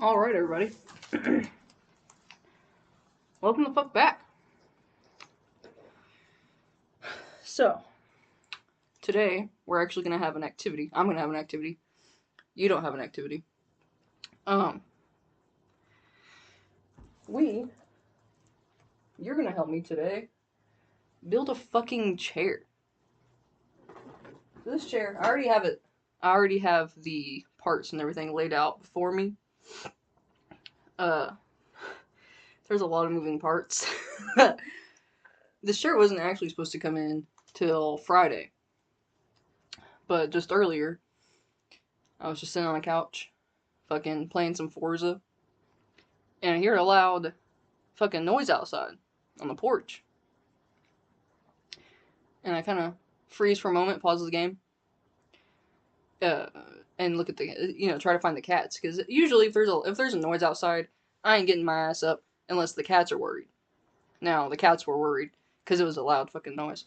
Alright, everybody. Welcome the fuck back. So, today, we're actually gonna have an activity. I'm gonna have an activity. You don't have an activity. You're gonna help me today build a fucking chair. This chair, I already have it. I already have the parts and everything laid out before me. There's a lot of moving parts. This chair wasn't actually supposed to come in till Friday. But just earlier, I was just sitting on the couch, fucking playing some Forza, and I hear a loud fucking noise outside on the porch. And I kind of freeze for a moment, pause the game, and look at the, try to find the cats. Because usually if there's a noise outside, I ain't getting my ass up unless the cats are worried. Now, the cats were worried because it was a loud fucking noise.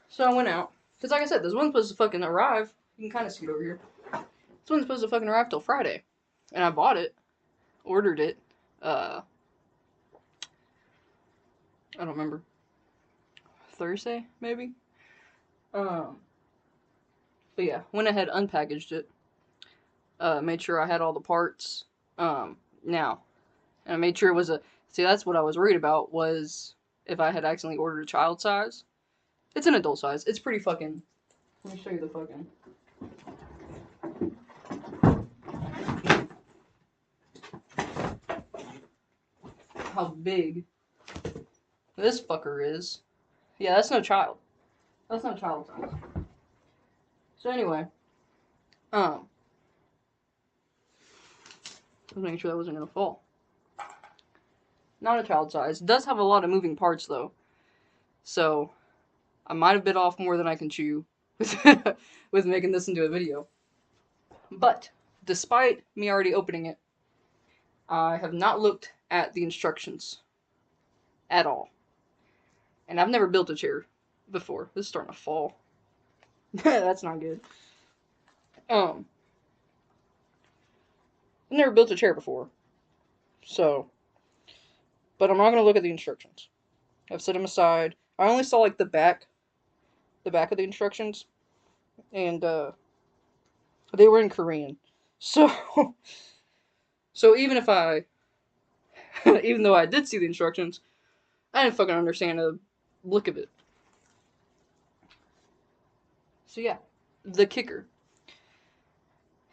So I went out. Because like I said, this wasn't supposed to fucking arrive. You can kind of see it over here. This wasn't supposed to fucking arrive till Friday. And I bought it, ordered it, I don't remember, Thursday, maybe? But yeah, went ahead, unpackaged it, made sure I had all the parts, now, and I made sure it was see, that's what I was worried about, was if I had accidentally ordered a child size. It's an adult size, it's pretty fucking, let me show you the fucking, how big this fucker is. Yeah, that's no child. That's no child size. So anyway, I was making sure that wasn't gonna fall. Not a child size. It does have a lot of moving parts though, so I might have bit off more than I can chew with making this into a video. But despite me already opening it, I have not looked at the instructions at all, and I've never built a chair before. This is starting to fall. That's not good. I've never built a chair before, so, but I'm not gonna look at the instructions. I've set them aside. I only saw like the back of the instructions, and they were in Korean. So so even if I even though I did see the instructions, I didn't fucking understand the look of it. So yeah, the kicker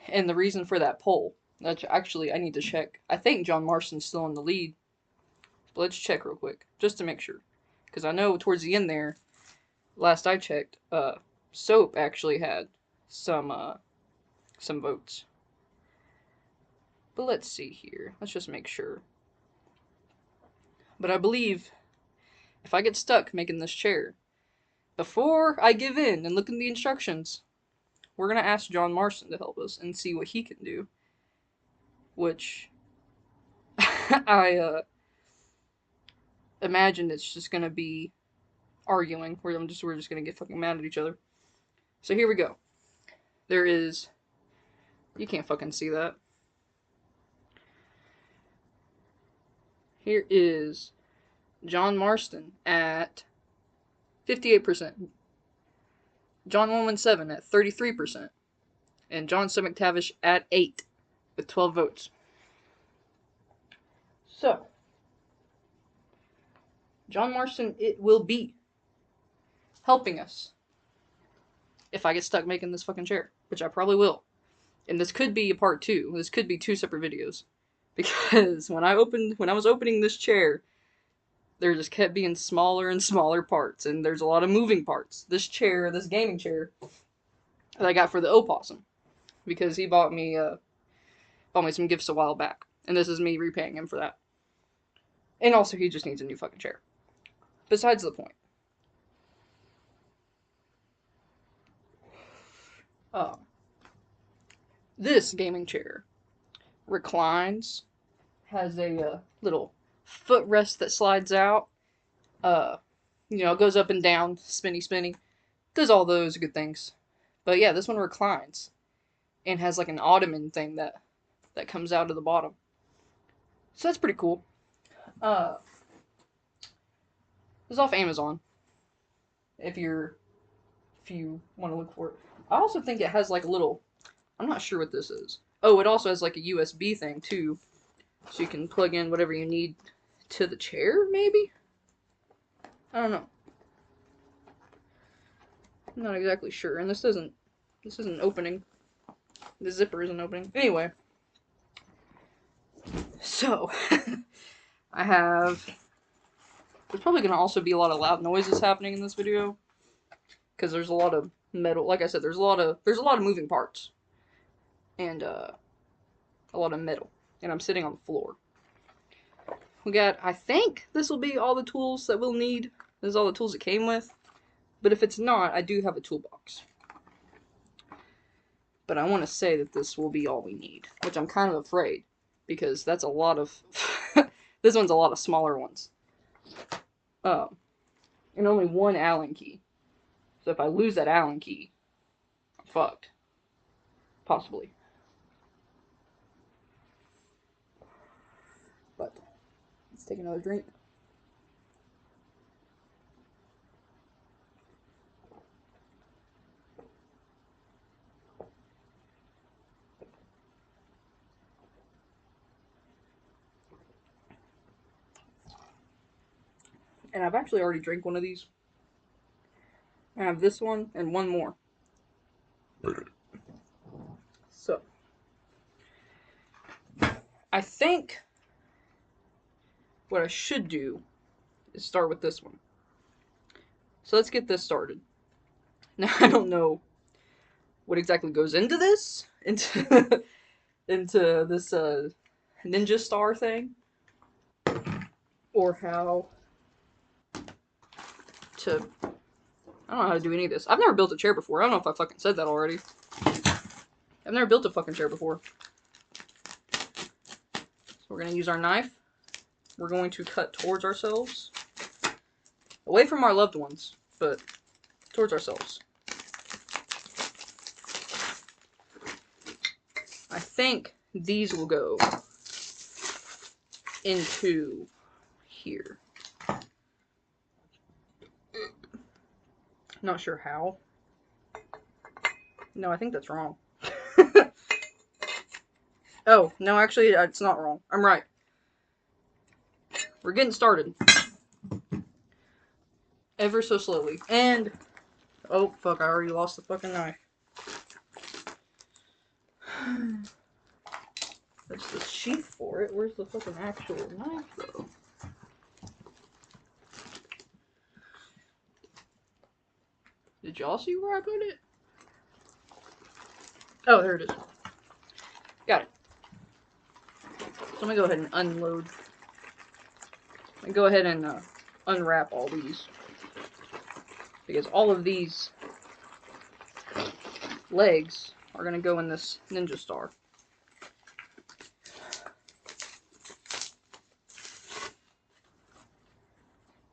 and the reason for that poll. That's actually, I need to check. I think John Marston's still in the lead. But let's check real quick just to make sure, because I know towards the end there, last I checked, Soap actually had some votes. But let's see here. Let's just make sure. But I believe if I get stuck making this chair, before I give in and look at the instructions, we're going to ask John Marston to help us and see what he can do. Which I imagine it's just going to be arguing. We're just going to get fucking mad at each other. So here we go. There is... You can't fucking see that. Here is John Marston at 58%. John 117 at 33%. And John C. McTavish at 8 with 12 votes. So, John Marston, it will be helping us if I get stuck making this fucking chair, which I probably will. And this could be a part 2. This could be 2 separate videos. Because when I was opening this chair, there just kept being smaller and smaller parts, and there's a lot of moving parts. This gaming chair, that I got for the opossum, because he bought me some gifts a while back, and this is me repaying him for that. And also, he just needs a new fucking chair. Besides the point. This gaming chair reclines, has a little footrest that slides out, it goes up and down, spinny, does all those good things. But yeah, this one reclines, and has like an ottoman thing that comes out of the bottom. So that's pretty cool. This is off Amazon. If you want to look for it. I also think it has like a little. I'm not sure what this is. Oh, it also has like a USB thing too, so you can plug in whatever you need to the chair. Maybe. I don't know. I'm not exactly sure. And this isn't opening. The zipper isn't opening. Anyway. So, I have. There's probably going to also be a lot of loud noises happening in this video, because there's a lot of metal. Like I said, there's a lot of moving parts, and a lot of metal, and I'm sitting on the floor. We got. I think this will be all the tools that we'll need. This is all the tools it came with, but if it's not, I do have a toolbox. But I want to say that this will be all we need, which I'm kind of afraid, because that's a lot of. This one's a lot of smaller ones. And only one Allen key. So if I lose that Allen key, I'm fucked. Possibly. But let's take another drink. And I've actually already drank one of these. I have this one and one more. So, I think what I should do is start with this one. So let's get this started. Now, I don't know what exactly goes into this, into this ninja star thing, or how to. I don't know how to do any of this. I've never built a chair before. I don't know if I fucking said that already. I've never built a fucking chair before. So we're gonna use our knife. We're going to cut towards ourselves. Away from our loved ones, but towards ourselves. I think these will go into here. Not sure how. No, I think that's wrong. Oh, no, actually, it's not wrong. I'm right. We're getting started. Ever so slowly. And... oh, fuck, I already lost the fucking knife. That's the sheath for it. Where's the fucking actual knife, though? Did y'all see where I put it? Oh, there it is. Got it. So I'm gonna go ahead and unload. And go ahead and unwrap all these. Because all of these legs are gonna go in this ninja star.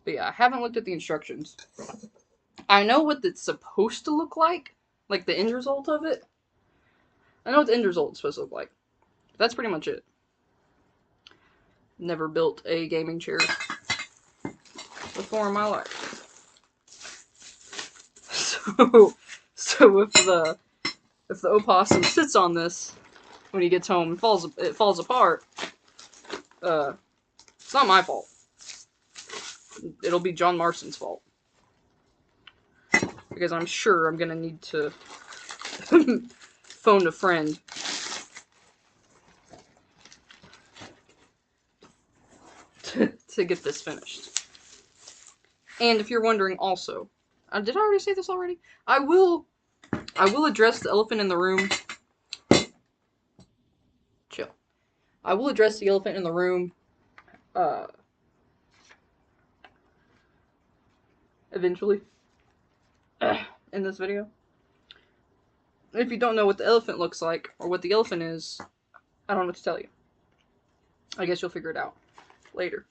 But yeah, I haven't looked at the instructions. I know what it's supposed to look like the end result of it. I know what the end result is supposed to look like. But that's pretty much it. Never built a gaming chair before in my life. So if the opossum sits on this when he gets home and it falls apart, it's not my fault. It'll be John Marston's fault. Because I'm sure I'm gonna need to phone a friend to get this finished. And if you're wondering also, did I already say this already? I will address the elephant in the room. Chill. I will address the elephant in the room eventually in this video. If you don't know what the elephant looks like or what the elephant is, I don't know what to tell you. I guess you'll figure it out later.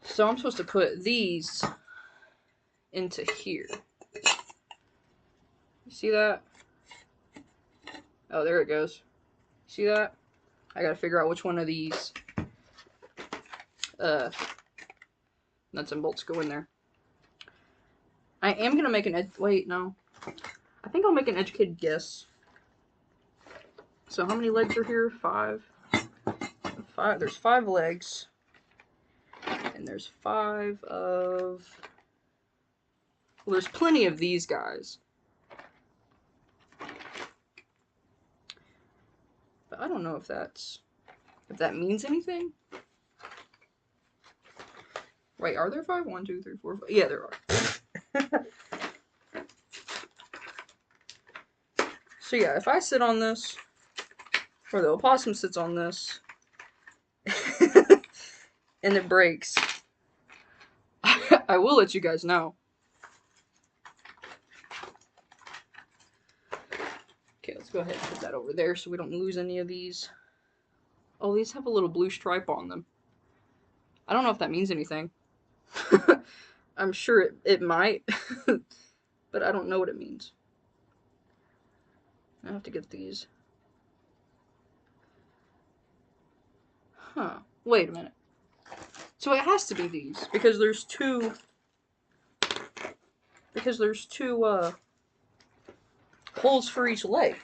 So I'm supposed to put these into here. You see that? Oh, there it goes. See that? I gotta figure out which one of these nuts and bolts go in there. I am gonna make wait, no. I think I'll make an educated guess. So how many legs are here? 5. There's 5 legs. And there's 5 of... Well, there's plenty of these guys. But I don't know if that means anything. Wait, are there 5? 1, 2, 3, 4, 5. Yeah, there are. So yeah, if I sit on this, or the opossum sits on this, and it breaks, I will let you guys know. Okay, let's go ahead and put that over there so we don't lose any of these. Oh, these have a little blue stripe on them. I don't know if that means anything. I'm sure it might, but I don't know what it means. I have to get these. Huh. Wait a minute. So it has to be these, because there's two... holes for each leg.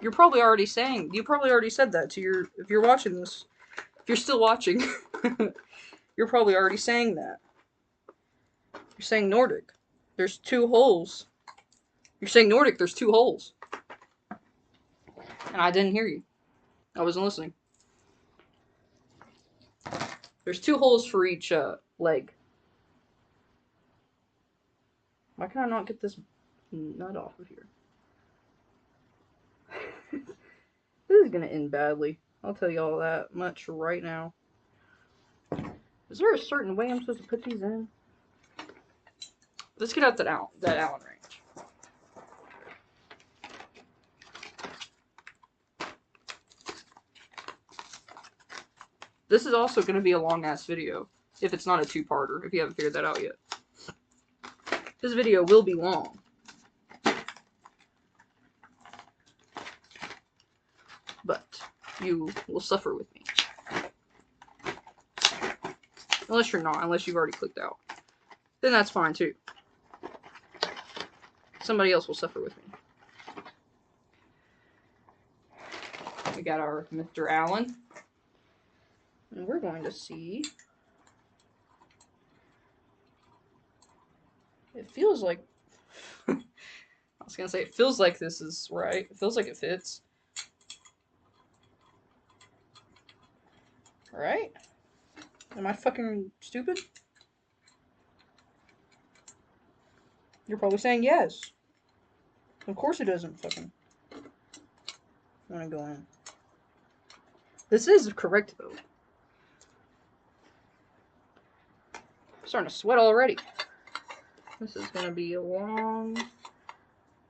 You probably already said that to your... If you're watching this. If you're still watching. You're probably already saying that. You're saying Nordic. There's 2 holes. You're saying Nordic, there's 2 holes. And I didn't hear you. I wasn't listening. There's 2 holes for each leg. Why can I not get this nut off of here? This is gonna end badly. I'll tell you all that much right now. Is there a certain way I'm supposed to put these in? Let's get out that Allen wrench. This is also going to be a long-ass video, if it's not a 2-parter, if you haven't figured that out yet. This video will be long. But you will suffer with me. Unless you're not, unless you've already clicked out. Then that's fine too. Somebody else will suffer with me. We got our Mr. Allen. And we're going to see... It feels like... I was going to say, it feels like this is right. It feels like it fits. Right? Am I fucking stupid? You're probably saying yes. Of course it doesn't fucking want to go in. This is correct though. I'm starting to sweat already. This is going to be a long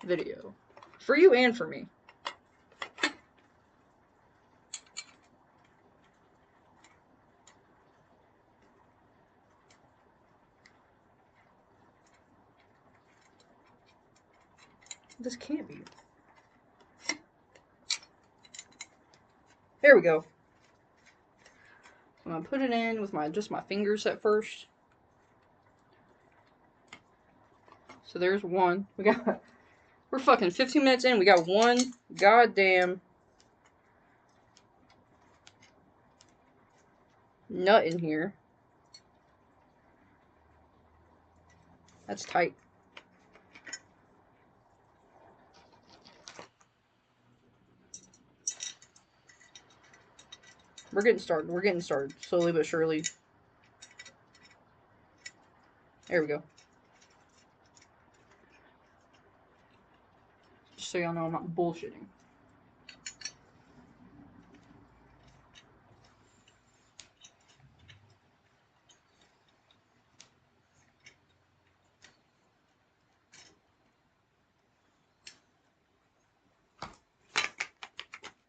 video. For you and for me. This can't be. There we go. I'm gonna put it in with just my fingers at first. So there's one. We're fucking 15 minutes in. We got one goddamn nut in here. That's tight. We're getting started. We're getting started. Slowly but surely. There we go. Just so y'all know I'm not bullshitting.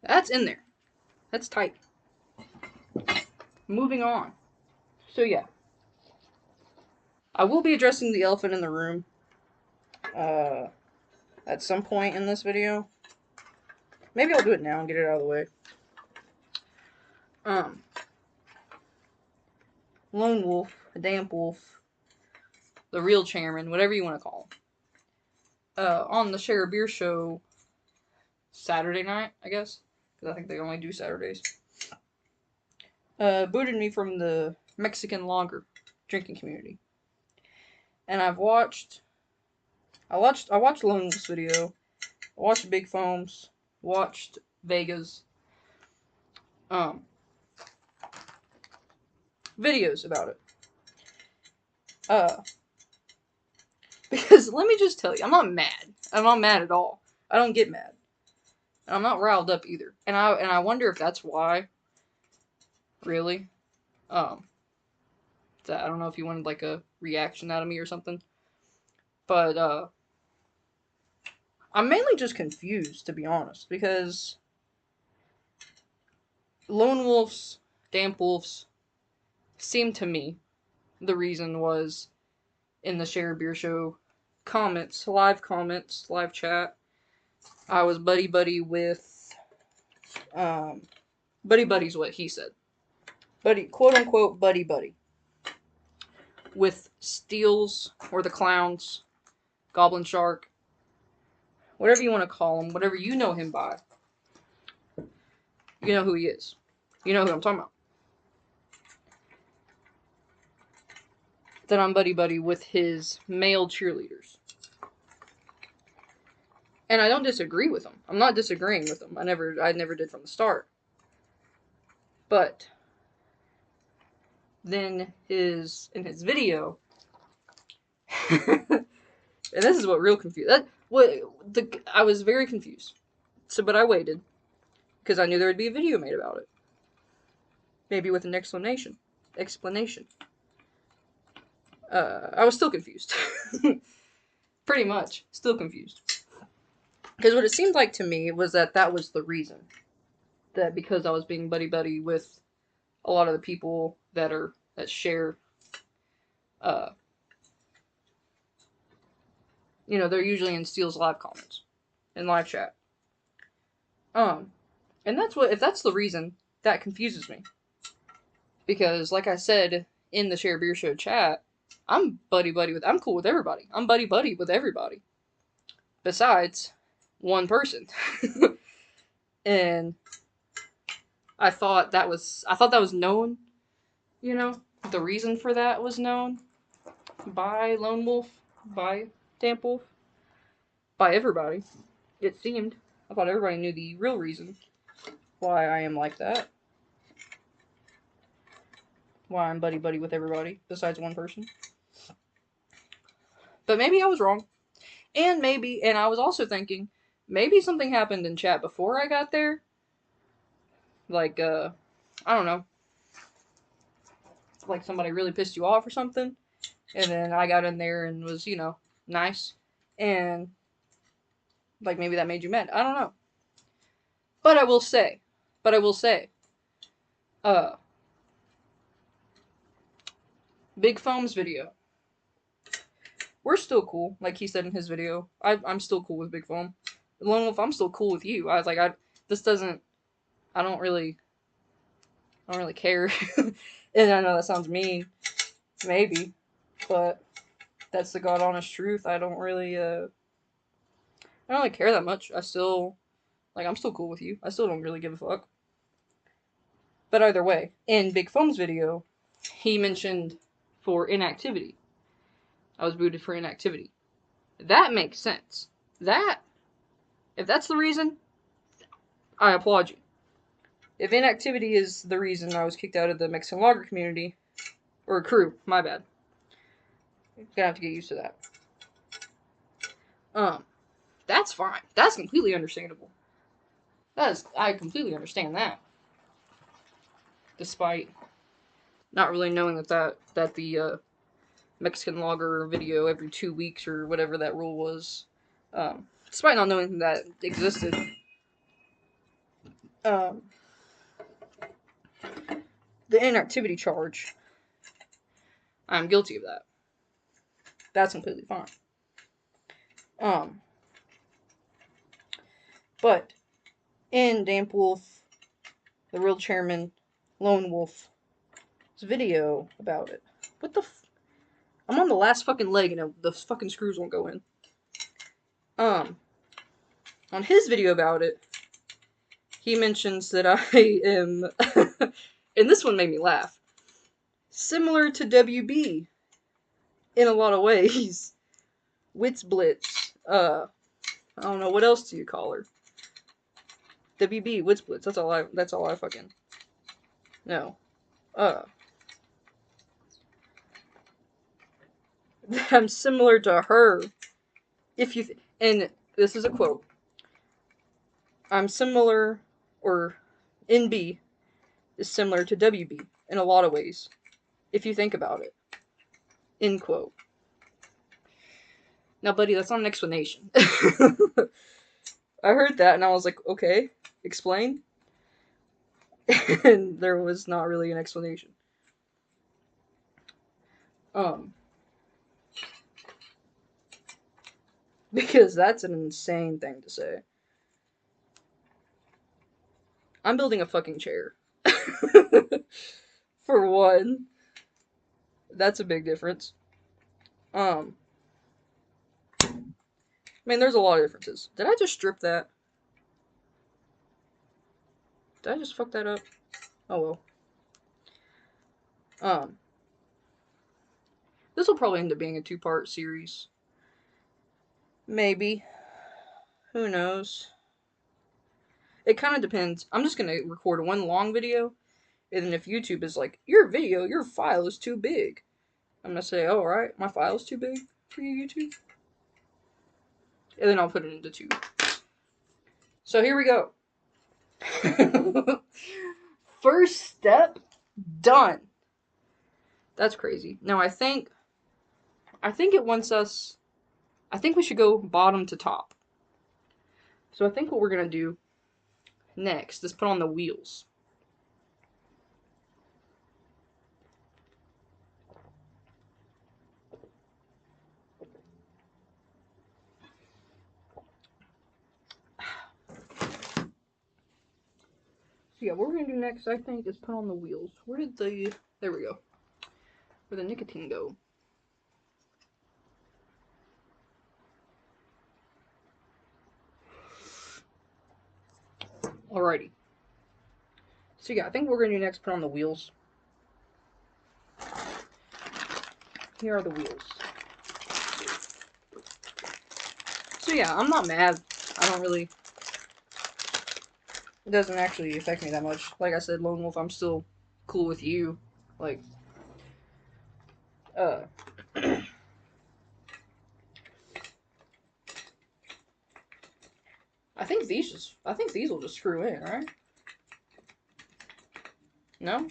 That's in there. That's tight. Moving on. So yeah. I will be addressing the elephant in the room. At some point in this video. Maybe I'll do it now and get it out of the way. Lone Wolf, Damp Wolf, the real chairman, whatever you want to call him, on the Share a Beer show Saturday night, I guess, because I think they only do Saturdays, booted me from the Mexican lager drinking community. And I watched Lone Wolf's video, I watched Big Foam's, watched Vega's, videos about it. Because let me just tell you, I'm not mad. I'm not mad at all. I don't get mad. And I'm not riled up either. And I wonder if that's why. Really. I don't know if you wanted like a reaction out of me or something. But I'm mainly just confused, to be honest, because Lone Wolf's, Damp Wolf's seemed to me the reason was in the Share a Beer show comments, live chat. I was buddy with, buddy's what he said. Quote unquote buddy. With Steels, or the Clowns, Goblin Shark, whatever you want to call him, whatever you know him by. You know who he is. You know who I'm talking about. That I'm buddy with his male cheerleaders. And I don't disagree with him. I'm not disagreeing with him. I never did from the start. But then in his video, and this is what real confused. I was very confused. But I waited because I knew there would be a video made about it. Maybe with an explanation. I was still confused. Pretty much. Still confused. Because what it seemed like to me was that was the reason. That because I was being buddy with a lot of the people that share, they're usually in Steele's live comments. In live chat. And if that's the reason, that confuses me. Because, like I said, in the Share a Beer show chat, I'm I'm cool with everybody. I'm buddy with everybody. Besides one person. And I thought that was known, the reason for that was known by Lone Wolf, by Damp Wolf, by everybody. It seemed. I thought everybody knew the real reason why I am like that. Why I'm buddy with everybody, besides one person. But maybe I was wrong. And I was also thinking, maybe something happened in chat before I got there. Like, I don't know. Like somebody really pissed you off or something. And then I got in there and was, nice. And, like, maybe that made you mad. I don't know. But I will say, Big Foam's video. We're still cool, like he said in his video. I'm still cool with Big Foam. Lone Wolf, I'm still cool with you. I was like, I don't really care. And I know that sounds mean, maybe, but that's the God honest truth. I don't really care that much. I'm still cool with you. I still don't really give a fuck. But either way, in Big Foam's video, he mentioned for inactivity. I was booted for inactivity. That makes sense. If that's the reason, I applaud you. If inactivity is the reason I was kicked out of the Mexican lager community, or crew, my bad. Gonna have to get used to that. That's fine. That's completely understandable. I completely understand that. Despite not really knowing that the Mexican lager video every 2 weeks or whatever that rule was, despite not knowing that existed, the inactivity charge, I'm guilty of that. That's completely fine. But in Damp Wolf, the real chairman, Lone Wolf's video about it. What the I'm on the last fucking leg and the fucking screws won't go in. On his video about it, he mentions that I am, and this one made me laugh, similar to WB in a lot of ways. Wits Blitz. I don't know, what else do you call her? WB, Wits Blitz, that's all I fucking know. I'm similar to her. If you, and this is a quote. I'm similar, or NB is similar to WB in a lot of ways, if you think about it. End quote. Now, buddy, that's not an explanation. I heard that and I was like, okay, explain. And there was not really an explanation. Because that's an insane thing to say. I'm building a fucking chair. For one. That's a big difference. I mean, there's a lot of differences. Did I just strip that? Did I just fuck that up? Oh well. This will probably end up being a 2-part series. Maybe. Who knows? It kind of depends. I'm just gonna record one long video, and then if YouTube is like, your file is too big, I'm gonna say, oh, alright, my file is too big for you, YouTube. And then I'll put it into 2. So here we go. First step done. That's crazy. Now I think it wants us, I think we should go bottom to top. So I think what we're gonna do next is put on the wheels. So yeah, what we're gonna do next, I think, is put on the wheels. Where did the, there we go. Where'd the nicotine go? Alrighty. So yeah, I think what we're gonna do next, put on the wheels. Here are the wheels. So yeah, I'm not mad. I don't really, it doesn't actually affect me that much. Like I said, Lone Wolf, I'm still cool with you. Like, I think these will just screw in, right? No?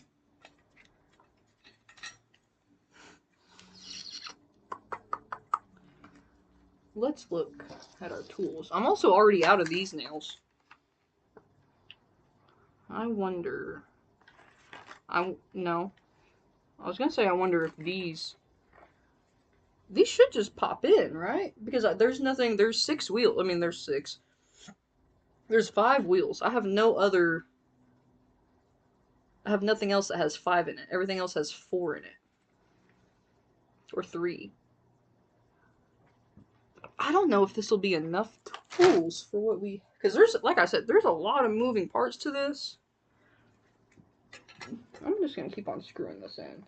Let's look at our tools. I'm also already out of these nails. I wonder, no. I was gonna say, I wonder if these should just pop in, right? Because there's nothing, there's 6 wheels. I mean, there's 6. There's 5 wheels. I have nothing else that has 5 in it. Everything else has 4 in it. Or 3. I don't know if this will be enough tools for what we, because there's, like I said, there's a lot of moving parts to this. I'm just gonna keep on screwing this in.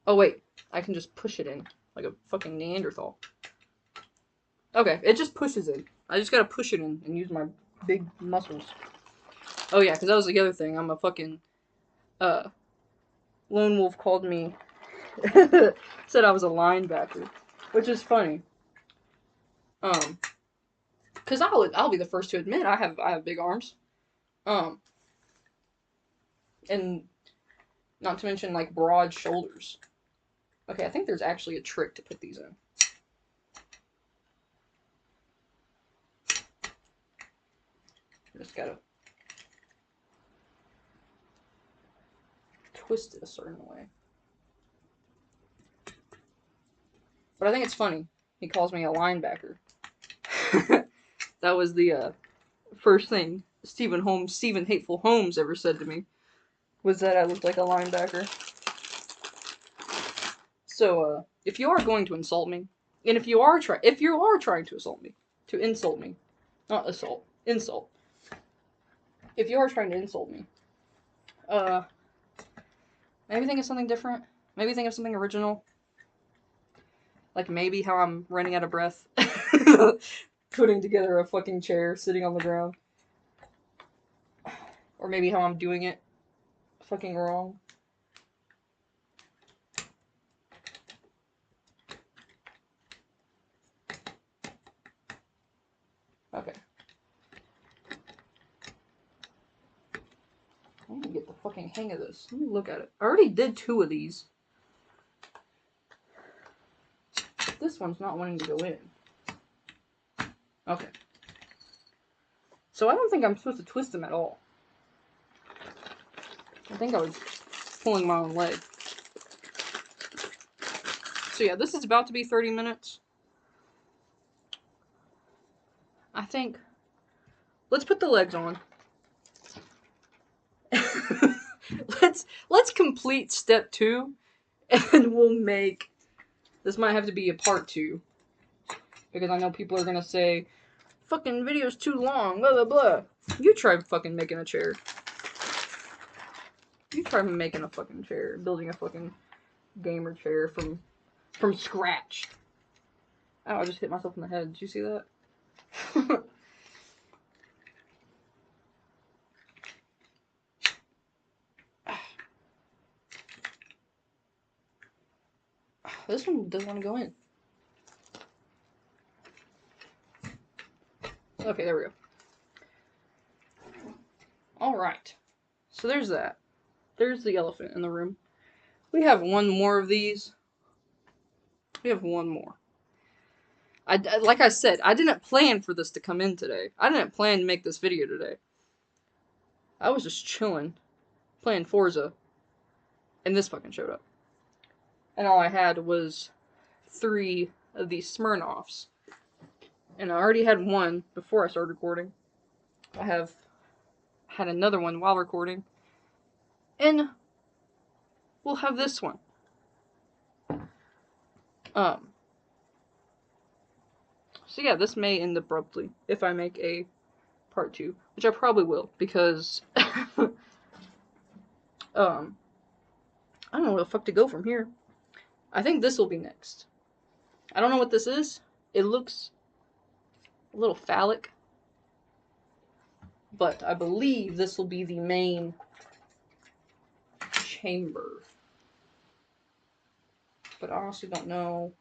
Oh wait, I can just push it in like a fucking Neanderthal. Okay, it just pushes in. I just gotta push it in and use my big muscles. Oh yeah, because that was the other thing. I'm a fucking, Lone Wolf called me, said I was a linebacker, which is funny. Because I'll be the first to admit I have big arms. And not to mention like broad shoulders. Okay, I think there's actually a trick to put these in. Just gotta twist it a certain way. But I think it's funny. He calls me a linebacker. That was the first thing Stephen Hateful Holmes ever said to me was that I looked like a linebacker. So, if you are going to insult me, and if you are trying to insult me, not assault, insult. If you are trying to insult me, maybe think of something different. Maybe think of something original. Like maybe how I'm running out of breath, putting together a fucking chair, sitting on the ground. Or maybe how I'm doing it fucking wrong. Okay. I need to get the fucking hang of this. Let me look at it. I already did 2 of these. This one's not wanting to go in. Okay. So I don't think I'm supposed to twist them at all. I think I was pulling my own leg. So yeah, this is about to be 30 minutes. I think... Let's put the legs on. Let's complete step 2, and we'll make... This might have to be a part 2. Because I know people are gonna say, fucking video's too long, blah blah blah. You try fucking making a chair. You try making a fucking chair, building a fucking gamer chair from scratch. Oh, I just hit myself in the head. Did you see that? This one doesn't want to go in. Okay, there we go. Alright. So there's that. There's the elephant in the room. We have one more of these. We have one more. Like I said, I didn't plan for this to come in today. I didn't plan to make this video today. I was just chilling, playing Forza, and this fucking showed up. And all I had was 3 of these Smirnoffs. And I already had one before I started recording. I have had another one while recording. And we'll have this one. So yeah, this may end abruptly if I make a part 2, which I probably will, because I don't know where the fuck to go from here. I think this will be next. I don't know what this is. It looks a little phallic, but I believe this will be the main chamber. But I honestly don't know.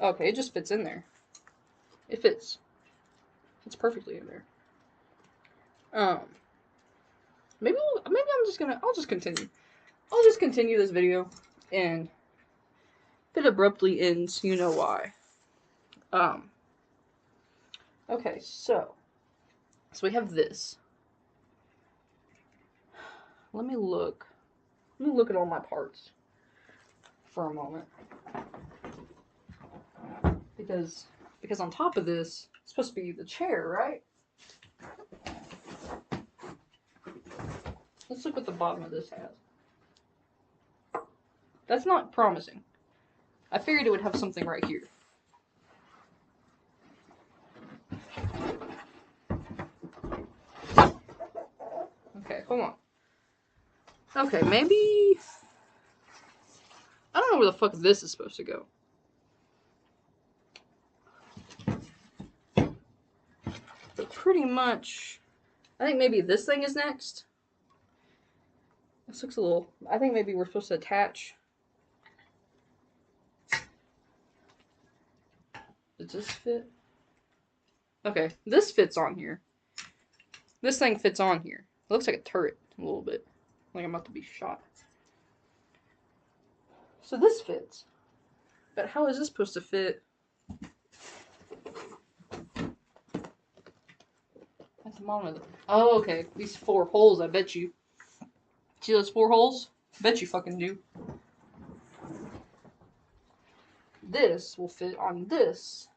Okay, it just fits in there. It fits. It's perfectly in there. Maybe I'll just continue. I'll just continue this video, and if it abruptly ends, you know why. Okay, so we have this. Let me look at all my parts for a moment. Because on top of this, it's supposed to be the chair, right? Let's look what the bottom of this has. That's not promising. I figured it would have something right here. Okay, hold on. Okay, maybe... I don't know where the fuck this is supposed to go. But pretty much... I think maybe this thing is next. This looks a little... I think maybe we're supposed to attach... Does this fit? Okay, this fits on here. This thing fits on here. It looks like a turret a little bit. Like I'm about to be shot. So this fits. But how is this supposed to fit? At the bottom of it. Oh, okay. These 4 holes, I bet you. See those 4 holes? Bet you fucking do. This will fit on this.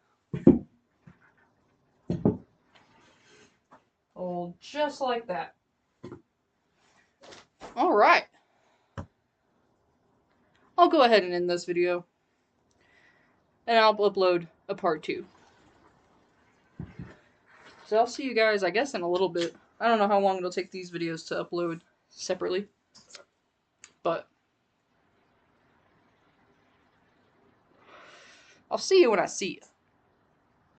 Oh, just like that. Alright. I'll go ahead and end this video. And I'll upload a part 2. So I'll see you guys, I guess, in a little bit. I don't know how long it'll take these videos to upload separately. But I'll see you when I see you.